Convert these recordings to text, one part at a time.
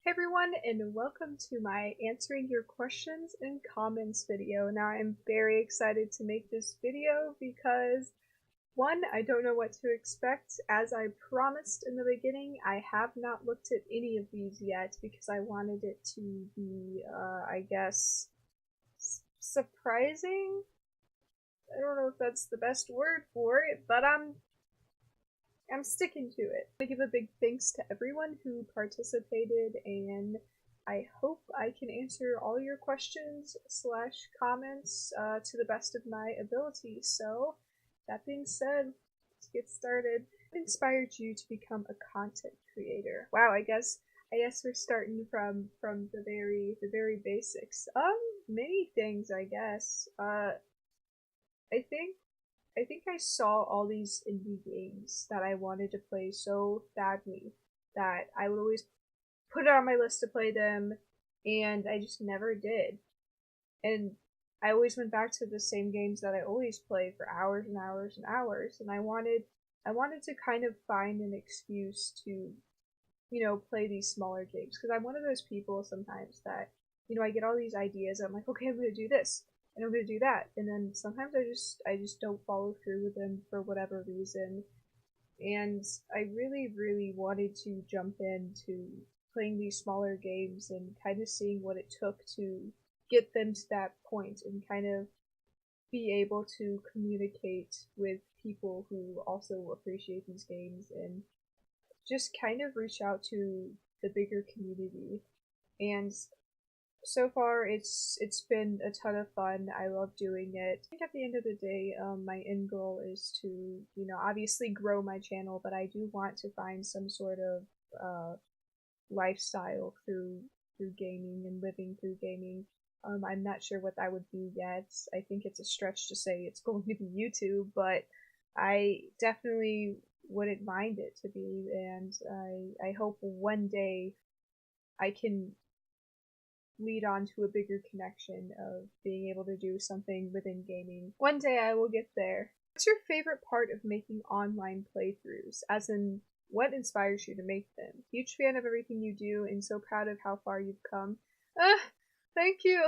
Hey everyone, and welcome to my answering your questions and comments video. Now I'm very excited to make this video because one, I don't know what to expect. As I promised in the beginning, I have not looked at any of these yet because I wanted it to be, I guess, surprising? I don't know if that's the best word for it, but I'm sticking to it. I give a big thanks to everyone who participated, and I hope I can answer all your questions slash comments to the best of my ability. So, that being said, let's get started. What inspired you to become a content creator? Wow, I guess we're starting from the very basics. Many things, I guess. I think I saw all these indie games that I wanted to play so badly that I would always put it on my list to play them, and I just never did. And I always went back to the same games that I always play for hours and hours and hours, and I wanted to kind of find an excuse to, play these smaller games, because I'm one of those people sometimes that, I get all these ideas. I'm like, okay, I'm gonna do this and I'm gonna do that, and then sometimes I just don't follow through with them for whatever reason. And I really wanted to jump into playing these smaller games and kind of seeing what it took to get them to that point and kind of be able to communicate with people who also appreciate these games and just kind of reach out to the bigger community. And so far it's been a ton of fun. I love doing it. I think at the end of the day, my end goal is to, obviously grow my channel, but I do want to find some sort of lifestyle through gaming and living through gaming. I'm not sure what that would be yet. I think it's a stretch to say it's going to be YouTube, but I definitely wouldn't mind it to be, and I hope one day I can lead on to a bigger connection of being able to do something within gaming. One day I will get there. What's your favorite part of making online playthroughs? As in, what inspires you to make them? Huge fan of everything you do and so proud of how far you've come. Thank you.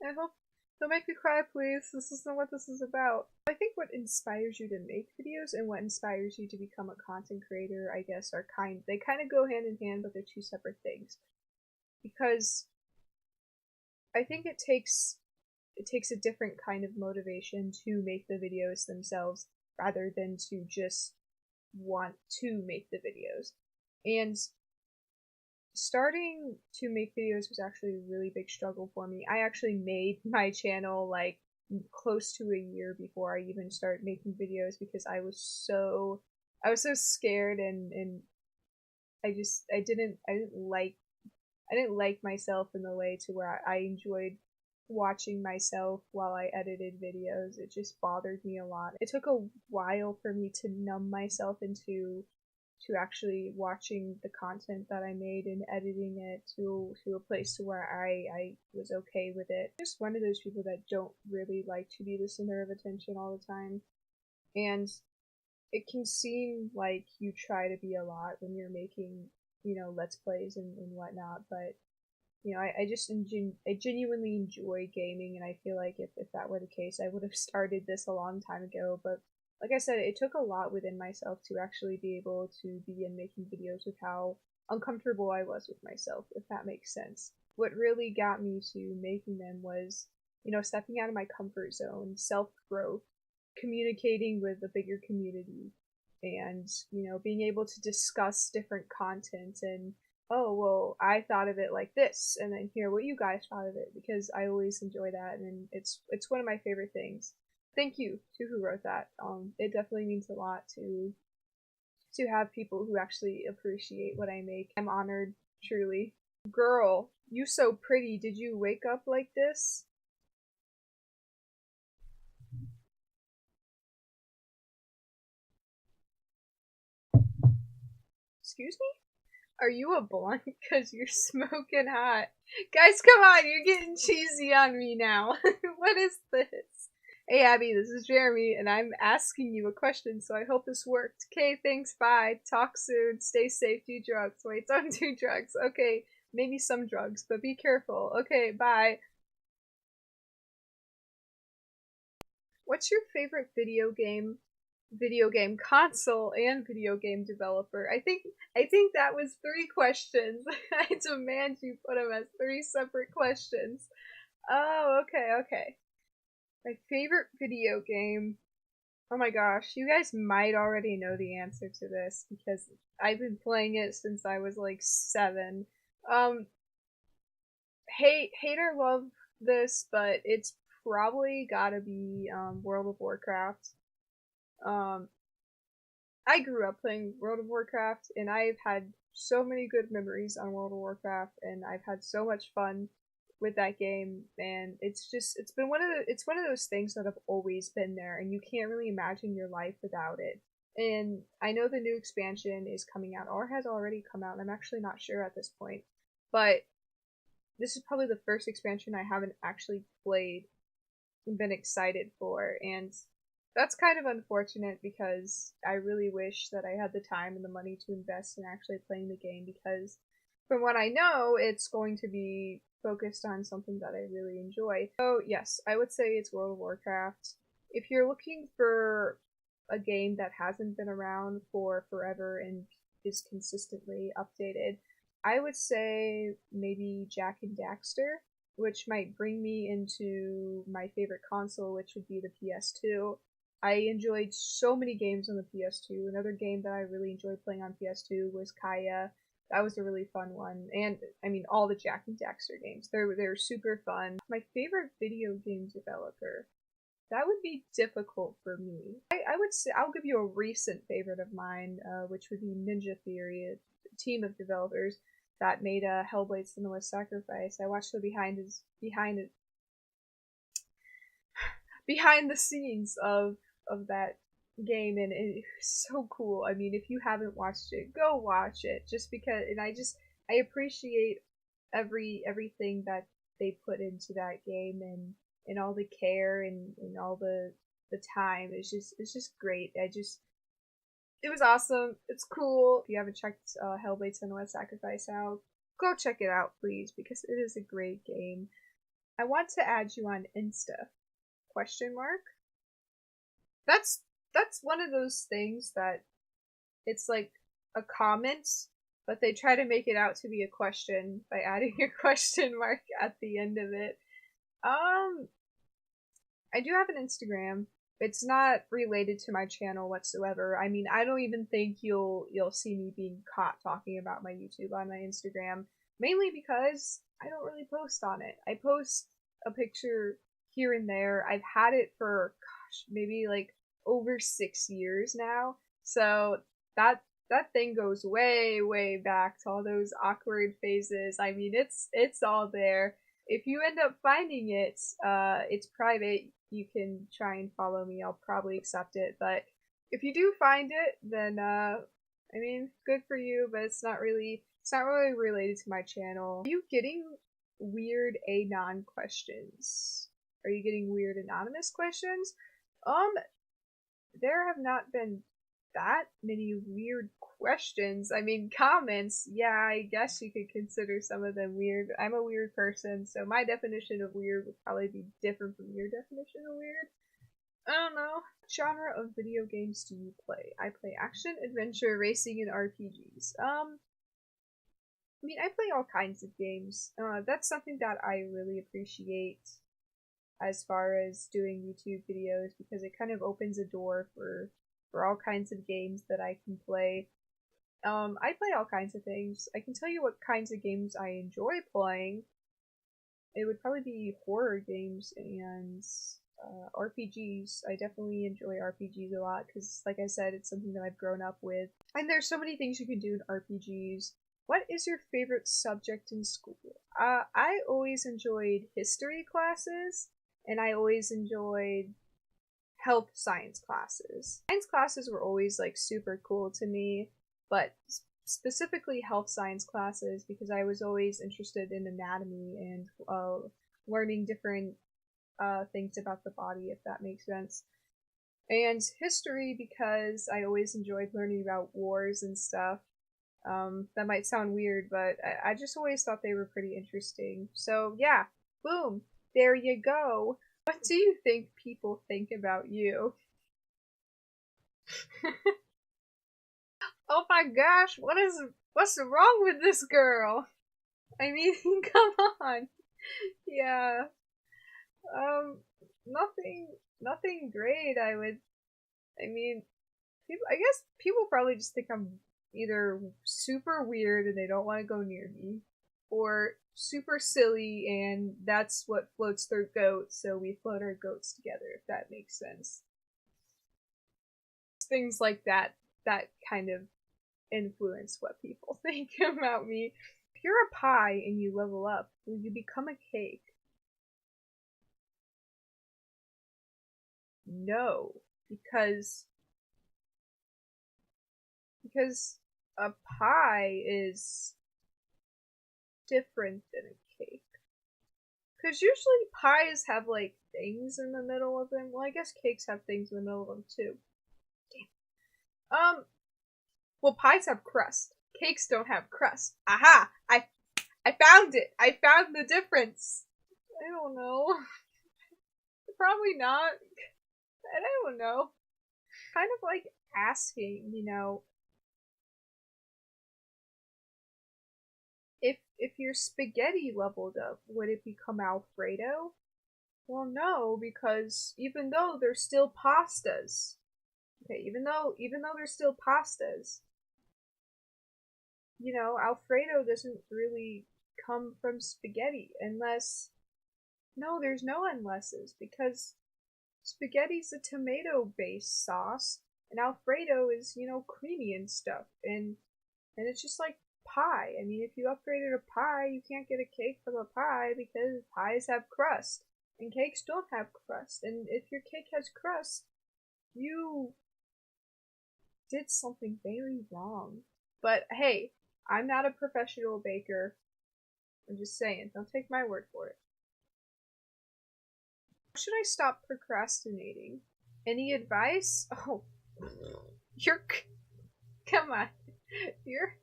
I hope don't make me cry, please. This isn't what this is about. I think what inspires you to make videos and what inspires you to become a content creator, I guess, they kind of go hand in hand, but they're two separate things. Because I think it takes a different kind of motivation to make the videos themselves rather than to just want to make the videos. And starting to make videos was actually a really big struggle for me. I actually made my channel like close to a year before I even started making videos because I was so scared, and I didn't like myself in the way to where I enjoyed watching myself while I edited videos. It just bothered me a lot. It took a while for me to numb myself into actually watching the content that I made and editing it to a place to where I was okay with it. Just one of those people that don't really like to be the center of attention all the time. And it can seem like you try to be a lot when you're making, let's plays and whatnot, but I genuinely enjoy gaming, and I feel like if that were the case, I would have started this a long time ago. But like I said, it took a lot within myself to actually be able to begin making videos with how uncomfortable I was with myself, if that makes sense. What really got me to making them was, stepping out of my comfort zone, self-growth, communicating with a bigger community, and, being able to discuss different content and, oh, well, I thought of it like this, and then hear what you guys thought of it, because I always enjoy that, and it's one of my favorite things. Thank you to who wrote that. It definitely means a lot to have people who actually appreciate what I make. I'm honored, truly. Girl, you so pretty. Did you wake up like this? Excuse me? Are you a blunt? Because you're smoking hot. Guys, come on, you're getting cheesy on me now. What is this? Hey Abby, this is Jeremy, and I'm asking you a question, so I hope this worked. Okay, thanks, bye. Talk soon. Stay safe, do drugs. Wait, don't do drugs. Okay, Maybe some drugs, but be careful. Okay, bye. What's your favorite video game console, and video game developer? I think that was 3 questions. I demand you put them as 3 separate questions. Oh, okay, okay. My favorite video game. Oh my gosh, you guys might already know the answer to this because I've been playing it since I was like 7. Um, hate or love this, but it's probably gotta be World of Warcraft. Um, I grew up playing World of Warcraft, and I've had so many good memories on World of Warcraft, and I've had so much fun with that game. And it's one of those things that have always been there, and you can't really imagine your life without it. And I know the new expansion is coming out, or has already come out, and I'm actually not sure at this point. But this is probably the first expansion I haven't actually played and been excited for, and that's kind of unfortunate because I really wish that I had the time and the money to invest in actually playing the game, because from what I know, it's going to be focused on something that I really enjoy. So yes, I would say it's World of Warcraft. If you're looking for a game that hasn't been around for forever and is consistently updated, I would say maybe Jack and Daxter, which might bring me into my favorite console, which would be the PS2. I enjoyed so many games on the PS2. Another game that I really enjoyed playing on PS2 was Kaya. That was a really fun one. And I mean, all the Jack and Daxter games. They're super fun. My favorite video game developer. That would be difficult for me. I would say I'll give you a recent favorite of mine, which would be Ninja Theory, a team of developers that made a Hellblade: Senua's Sacrifice. I watched the behind the scenes of that game, and it's so cool. I mean, if you haven't watched it, go watch it. Just because, and I appreciate everything that they put into that game, and all the care and all the time. It's just great. It was awesome. It's cool. If you haven't checked Hellblade: Senua's Sacrifice out, go check it out, please, because it is a great game. I want to add you on Insta. Question mark? That's one of those things that it's like a comment, but they try to make it out to be a question by adding a question mark at the end of it. I do have an Instagram. It's not related to my channel whatsoever. I mean, I don't even think you'll see me being caught talking about my YouTube on my Instagram, mainly because I don't really post on it. I post a picture here and there. I've had it for maybe like over 6 years now. So that thing goes way back to all those awkward phases. I mean, it's all there. If you end up finding it, it's private. You can try and follow me. I'll probably accept it. But if you do find it, then I mean, good for you. But it's not really related to my channel. Are you getting weird anon questions? Are you getting weird anonymous questions? There have not been that many weird questions. I mean, comments, yeah, I guess you could consider some of them weird. I'm a weird person, so my definition of weird would probably be different from your definition of weird. I don't know. What genre of video games do you play? I play action, adventure, racing, and RPGs. I mean, I play all kinds of games. That's something that I really appreciate as far as doing YouTube videos, because it kind of opens a door for all kinds of games that I can play. I play all kinds of things. I can tell you what kinds of games I enjoy playing. It would probably be horror games and RPGs. I definitely enjoy RPGs a lot because, like I said, it's something that I've grown up with. And there's so many things you can do in RPGs. What is your favorite subject in school? I always enjoyed history classes, and I always enjoyed health science classes. Science classes were always like super cool to me, but specifically health science classes because I was always interested in anatomy and learning different things about the body, if that makes sense. And history because I always enjoyed learning about wars and stuff. That might sound weird, but I just always thought they were pretty interesting. So yeah, boom, there you go. What do you think people think about you? Oh my gosh, what's wrong with this girl? I mean, come on. Yeah. Um, nothing, nothing great. I mean, people. I guess people probably just think I'm either super weird and they don't want to go near me, or super silly and that's what floats their goat. So we float our goats together. If that makes sense. Things like that kind of influence what people think about me. If you're a pie and you level up, will you become a cake? No, because because a pie is different than a cake. Because usually pies have like things in the middle of them. Well, I guess cakes have things in the middle of them too. Damn. Well, pies have crust. Cakes don't have crust. Aha! I found it. I found the difference. I don't know. Probably not. I don't know. Kind of like asking, if your spaghetti leveled up, would it become Alfredo? Well, no, because even though they're still pastas, okay, even though they're still pastas, Alfredo doesn't really come from spaghetti unless no, there's no unlesses because spaghetti's a tomato-based sauce and Alfredo is, creamy and stuff and it's just like pie. I mean, if you upgraded a pie, you can't get a cake from a pie because pies have crust and cakes don't have crust. And if your cake has crust, you did something very wrong. But hey, I'm not a professional baker. I'm just saying, don't take my word for it. Should I stop procrastinating? Any advice? Oh, you're come on. You're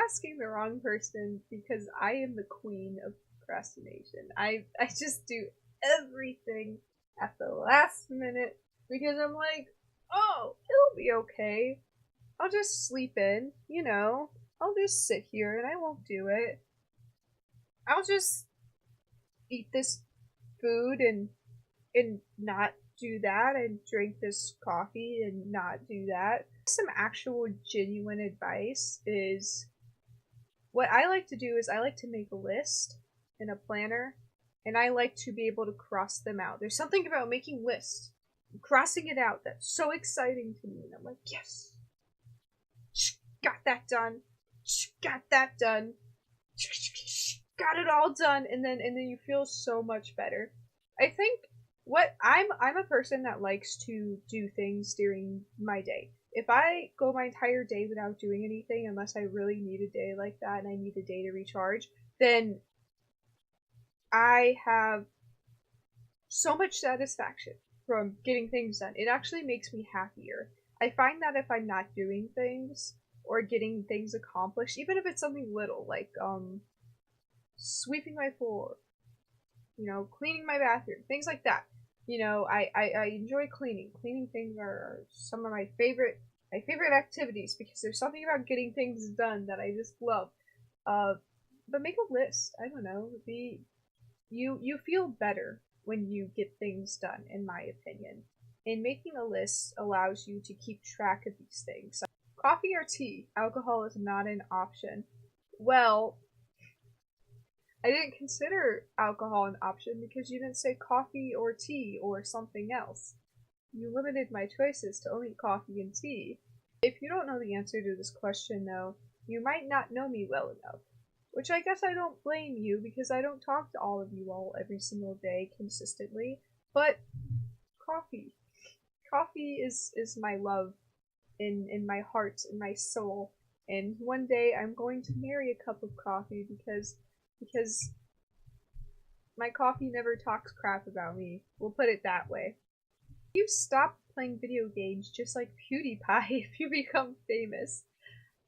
asking the wrong person because I am the queen of procrastination. I just do everything at the last minute because I'm like, oh, it'll be okay. I'll just sleep in, I'll just sit here and I won't do it. I'll just eat this food and not do that and drink this coffee and not do that. Some actual genuine advice is what I like to do is I like to make a list in a planner and I like to be able to cross them out. There's something about making lists, crossing it out that's so exciting to me. And I'm like, yes, got that done, got that done, got it all done, and then you feel so much better. I think what I'm a person that likes to do things during my day. If I go my entire day without doing anything, unless I really need a day like that and I need a day to recharge, then I have so much satisfaction from getting things done. It actually makes me happier. I find that if I'm not doing things or getting things accomplished, even if it's something little, like sweeping my floor, cleaning my bathroom, things like that. I enjoy cleaning. Cleaning things are some of my favorite activities because there's something about getting things done that I just love. But make a list. I don't know. You feel better when you get things done, in my opinion. And making a list allows you to keep track of these things. Coffee or tea? Alcohol is not an option. Well, I didn't consider alcohol an option because you didn't say coffee or tea or something else. You limited my choices to only coffee and tea. If you don't know the answer to this question, though, you might not know me well enough. Which I guess I don't blame you because I don't talk to all of you all every single day consistently. But coffee. Coffee is my love in my heart, in my soul. And one day I'm going to marry a cup of coffee because my coffee never talks crap about me. We'll put it that way. You stop playing video games just like PewDiePie if you become famous.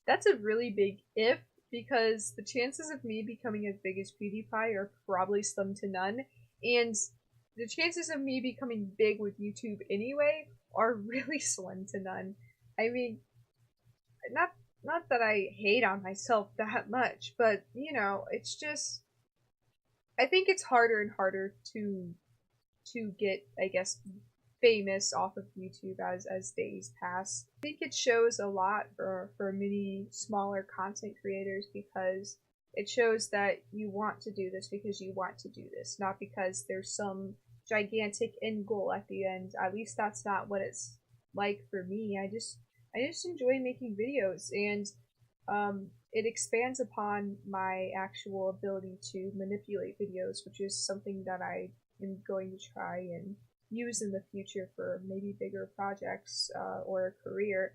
That's a really big if, because the chances of me becoming as big as PewDiePie are probably slim to none, and the chances of me becoming big with YouTube anyway are really slim to none. I mean, not not that I hate on myself that much, but you know, it's just I think it's harder and harder to get, I guess, famous off of YouTube as days pass. I think it shows a lot for many smaller content creators because it shows that you want to do this because you want to do this, not because there's some gigantic end goal at the end. At least that's not what it's like for me. I just enjoy making videos, and it expands upon my actual ability to manipulate videos, which is something that I am going to try and use in the future for maybe bigger projects or a career.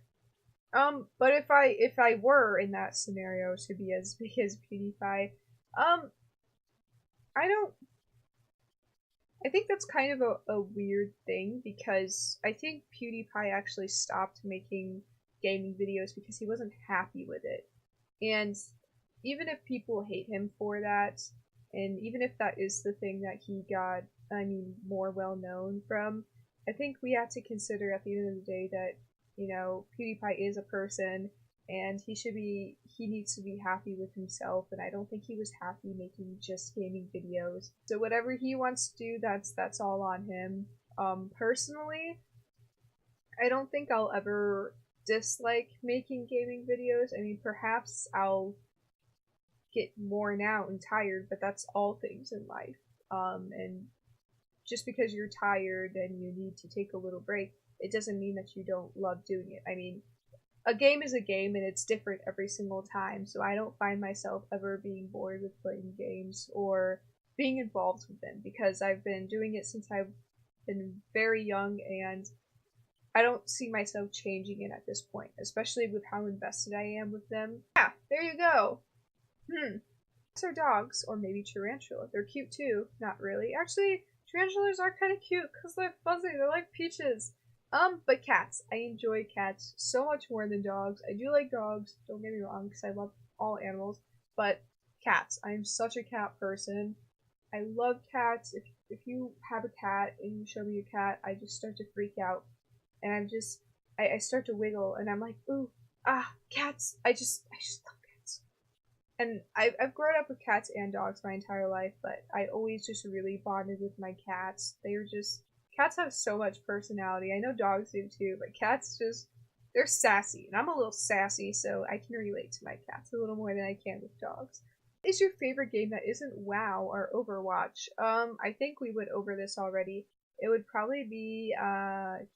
But if I were in that scenario to be as big as PewDiePie, um, I don't. I think that's kind of a weird thing because I think PewDiePie actually stopped making gaming videos because he wasn't happy with it. And even if people hate him for that, and even if that is the thing that he got, I mean, more well known from, I think we have to consider at the end of the day that, you know, PewDiePie is a person and he needs to be happy with himself, and I don't think he was happy making just gaming videos. So whatever he wants to do, that's all on him. Personally, I don't think I'll ever dislike making gaming videos. I mean, perhaps I'll get worn out and tired, but that's all things in life. And just because you're tired and you need to take a little break, it doesn't mean that you don't love doing it. I mean, a game is a game and it's different every single time, so I don't find myself ever being bored with playing games or being involved with them because I've been doing it since I've been very young, and I don't see myself changing it at this point, especially with how invested I am with them. Yeah, there you go. Cats are dogs, or maybe tarantula. They're cute too. Not really. Actually, tarantulas are kind of cute because they're fuzzy. They're like peaches. But cats. I enjoy cats so much more than dogs. I do like dogs, don't get me wrong, because I love all animals. But cats. I am such a cat person. I love cats. If you have a cat and you show me a cat, I just start to freak out. And I start to wiggle and I'm like, ooh, cats. I just love cats. And I've grown up with cats and dogs my entire life, but I always just really bonded with my cats. Cats have so much personality. I know dogs do too, but cats they're sassy. And I'm a little sassy, so I can relate to my cats a little more than I can with dogs. What is your favorite game that isn't WoW or Overwatch? I think we went over this already. It would probably be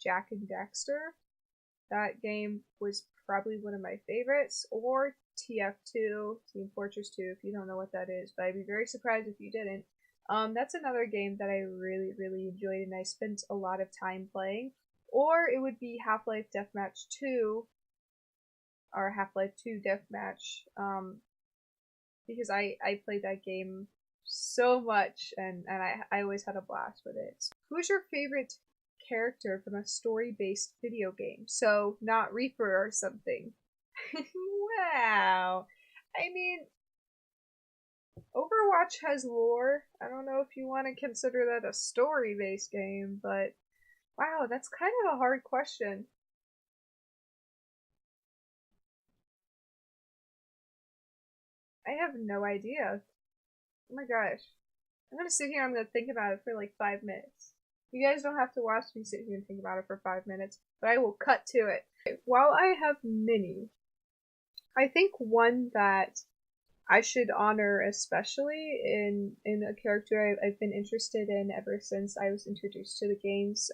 Jak and Daxter. That game was probably one of my favorites, or TF2, Team Fortress 2, if you don't know what that is, but I'd be very surprised if you didn't. That's another game that I really, really enjoyed and I spent a lot of time playing. Or it would be Half-Life Deathmatch 2, or Half-Life 2 Deathmatch, because I played that game so much and I always had a blast with it. Who's your favorite character from a story-based video game? So, not Reaper or something. Wow. I mean, Overwatch has lore. I don't know if you want to consider that a story-based game, but wow, that's kind of a hard question. I have no idea. Oh my gosh. I'm gonna sit here, I'm gonna think about it for like 5 minutes. You guys don't have to watch me sit here and think about it for 5 minutes, but I will cut to it. While I have many, I think one that I should honor especially in a character I've been interested in ever since I was introduced to the games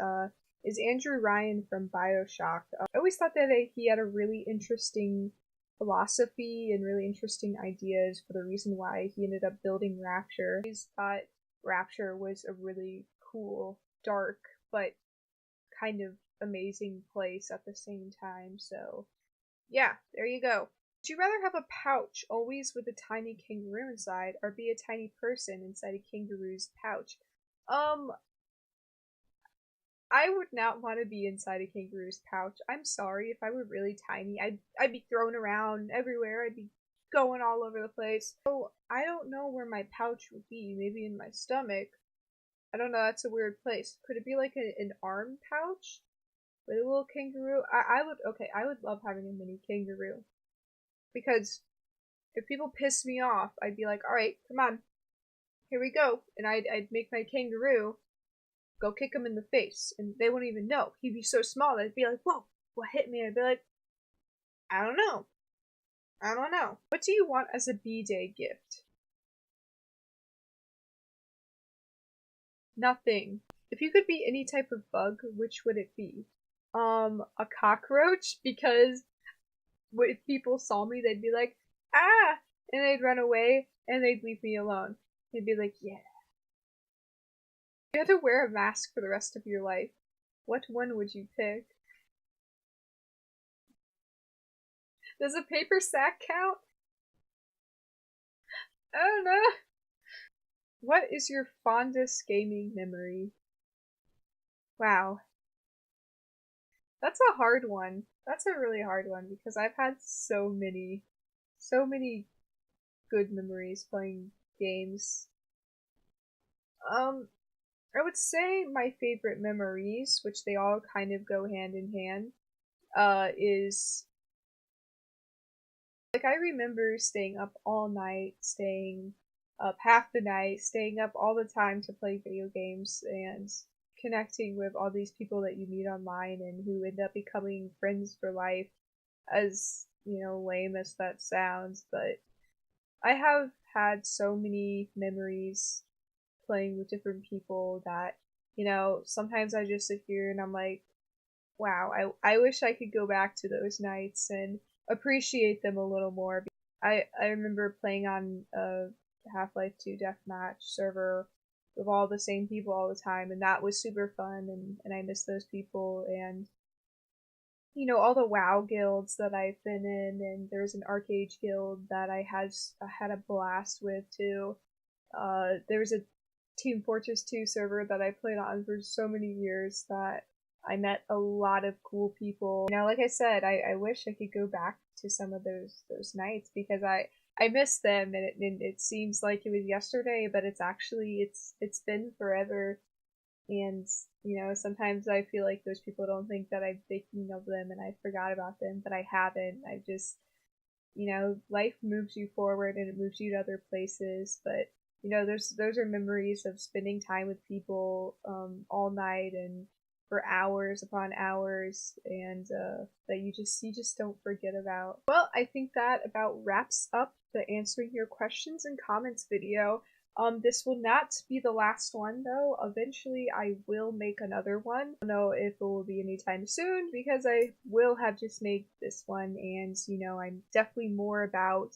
is Andrew Ryan from BioShock. I always thought that he had a really interesting philosophy and really interesting ideas for the reason why he ended up building Rapture. I always thought Rapture was a really cool, dark, but kind of amazing place at the same time. So yeah, there you go. Would you rather have a pouch always with a tiny kangaroo inside, or be a tiny person inside a kangaroo's pouch? Um, I would not want to be inside a kangaroo's pouch. I'm sorry, if I were really tiny, I'd be thrown around everywhere. I'd be going all over the place. So I don't know where my pouch would be. Maybe in my stomach. I don't know. That's a weird place. Could it be like an arm pouch with a little kangaroo? I would. Okay, I would love having a mini kangaroo because if people piss me off, I'd be like, all right, come on, here we go, and I'd make my kangaroo go kick him in the face, and they wouldn't even know. He'd be so small that I'd be like, whoa, what hit me? I'd be like, I don't know. I don't know. What do you want as a B-Day gift? Nothing. If you could be any type of bug, which would it be? A cockroach, because if people saw me, they'd be like, ah! And they'd run away, and they'd leave me alone. They'd be like, yeah. You had to wear a mask for the rest of your life. What one would you pick? Does a paper sack count? I don't know. What is your fondest gaming memory? Wow. That's a hard one. That's a really hard one because I've had so many good memories playing games. I would say my favorite memories, which they all kind of go hand in hand, is like I remember staying up all night, staying up half the night, staying up all the time to play video games and connecting with all these people that you meet online and who end up becoming friends for life, as, you know, lame as that sounds, but I have had so many memories playing with different people that, you know, sometimes I just sit here and I'm like, wow, I wish I could go back to those nights and appreciate them a little more. I remember playing on a Half-Life 2 deathmatch server with all the same people all the time, and that was super fun, and I miss those people, and you know, all the WoW guilds that I've been in, and there's an Arcade guild that I had a blast with too. There was a Team Fortress 2 server that I played on for so many years that I met a lot of cool people. You know, like I said, I wish I could go back to some of those nights because I miss them, and it seems like it was yesterday, but it's been forever. And you know, sometimes I feel like those people don't think that I'm thinking of them and I forgot about them, but I haven't. I just, you know, life moves you forward and it moves you to other places, but you know, those are memories of spending time with people all night and for hours upon hours, and that you just don't forget about. Well, I think that about wraps up the answering your questions and comments video. This will not be the last one though. Eventually I will make another one. I don't know if it will be anytime soon because I will have just made this one, and you know, I'm definitely more about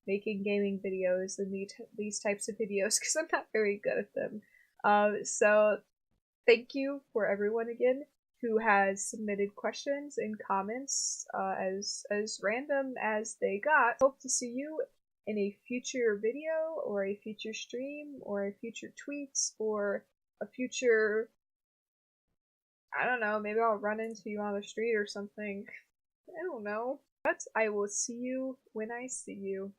making gaming videos than these types of videos because I'm not very good at them. So thank you for everyone again who has submitted questions and comments as random as they got. Hope to see you in a future video or a future stream or a future tweets or a future, I don't know, maybe I'll run into you on the street or something. I don't know. But I will see you when I see you.